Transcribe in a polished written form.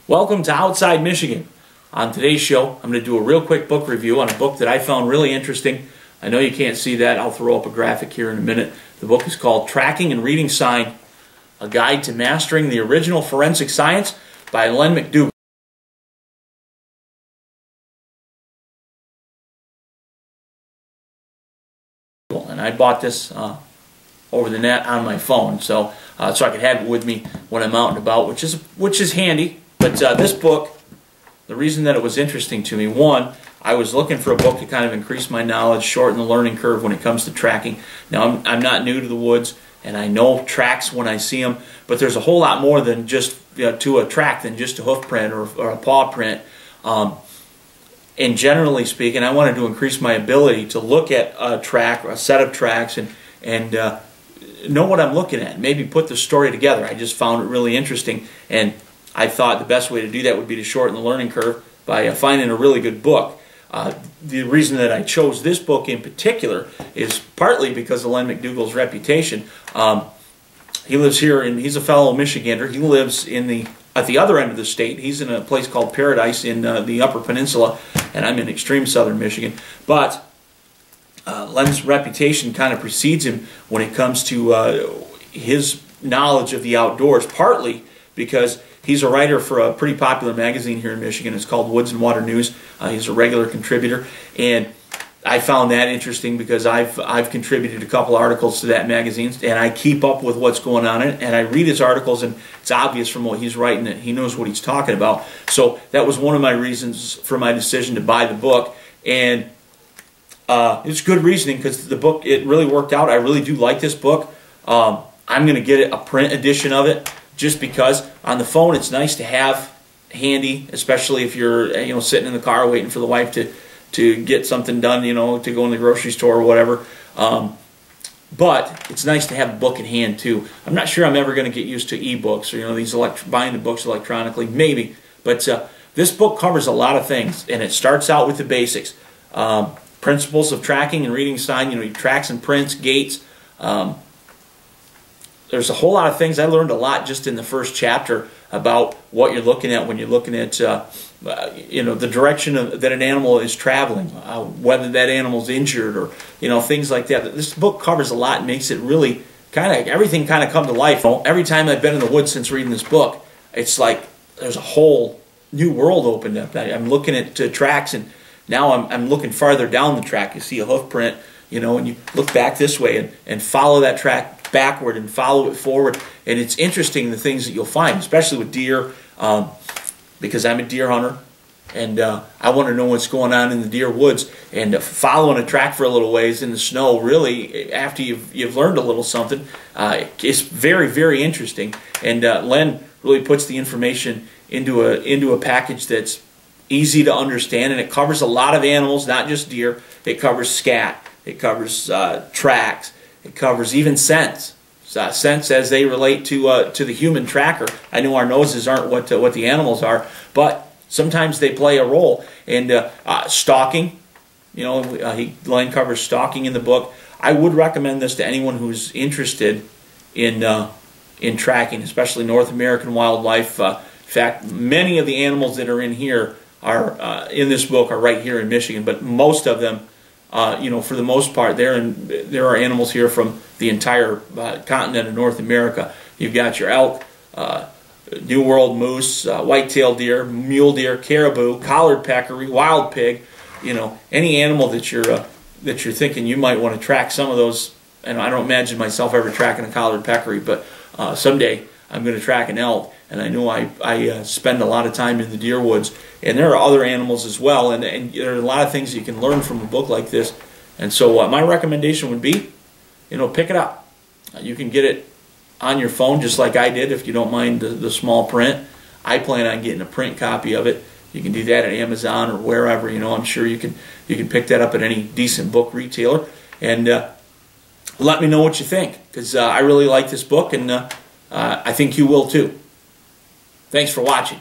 Welcome to Outside Michigan. On today's show, I'm going to do a real quick book review on a book that I found really interesting. I know you can't see that. I'll throw up a graphic here in a minute. The book is called Tracking and Reading Sign, A Guide to Mastering the Original Forensic Science by Len McDougall. And I bought this over the net on my phone, so I could have it with me when I'm out and about, which is handy. But this book, the reason that it was interesting to me, one, I was looking for a book to kind of increase my knowledge, shorten the learning curve when it comes to tracking. Now, I'm not new to the woods, and I know tracks when I see them, but there's a whole lot more than just to a track than just a hoof print or a paw print. And generally speaking, I wanted to increase my ability to look at a track or a set of tracks and know what I'm looking at, maybe put the story together. I just found it really interesting, and I thought the best way to do that would be to shorten the learning curve by finding a really good book. The reason that I chose this book in particular is partly because of Len McDougall's reputation. He lives here, and he's a fellow Michigander. He lives at the other end of the state. He's in a place called Paradise in the Upper Peninsula, and I'm in extreme southern Michigan. But Len's reputation kind of precedes him when it comes to his knowledge of the outdoors, partly because he's a writer for a pretty popular magazine here in Michigan. It's called Woods and Water News. He's a regular contributor, and I found that interesting because I've contributed a couple articles to that magazine, and I keep up with what's going on in it, and I read his articles, and it's obvious from what he's writing that he knows what he's talking about. So that was one of my reasons for my decision to buy the book, and it's good reasoning because the book, it really worked out. I really do like this book. I'm going to get a print edition of it just because on the phone it's nice to have handy, especially if you're sitting in the car waiting for the wife to get something done, to go in the grocery store or whatever. But it's nice to have a book in hand too. I'm not sure I'm ever going to get used to e-books or buying the books electronically, maybe. But this book covers a lot of things, and it starts out with the basics. Principles of tracking and reading sign, your tracks and prints, gates. There's a whole lot of things. I learned a lot just in the first chapter about what you're looking at when you're looking at the direction that an animal is traveling, whether that animal's injured or things like that. This book covers a lot and makes it really everything come to life. Every time I've been in the woods since reading this book, it's like there's a whole new world opened up. I'm looking at tracks, and now I'm looking farther down the track. You see a hoof print, and you look back this way and follow that track backward and follow it forward. And it's interesting the things that you'll find, especially with deer, because I'm a deer hunter, and I want to know what's going on in the deer woods. And following a track for a little ways in the snow, really, after you've learned a little something, it's very, very interesting. And Len really puts the information into a package that's easy to understand, and it covers a lot of animals, not just deer. It covers scat, it covers tracks, it covers even scents. Scents as they relate to the human tracker. I know our noses aren't what the animals are, but sometimes they play a role. And stalking, Len covers stalking in the book. I would recommend this to anyone who's interested in tracking, especially North American wildlife. In fact, many of the animals that are in here are in this book are right here in Michigan, but most of them, for the most part, there are animals here from the entire continent of North America. You've got your elk, New World moose, white-tailed deer, mule deer, caribou, collared peccary, wild pig. Any animal that you're thinking you might want to track. Some of those, and I don't imagine myself ever tracking a collared peccary, but someday I'm going to track an elk. And I know I spend a lot of time in the deer woods, and there are other animals as well, and there are a lot of things you can learn from a book like this. And so my recommendation would be, pick it up. You can get it on your phone just like I did if you don't mind the small print. I plan on getting a print copy of it. You can do that at Amazon or wherever. I'm sure you can pick that up at any decent book retailer. And let me know what you think, because I really like this book, and I think you will too. Thanks for watching.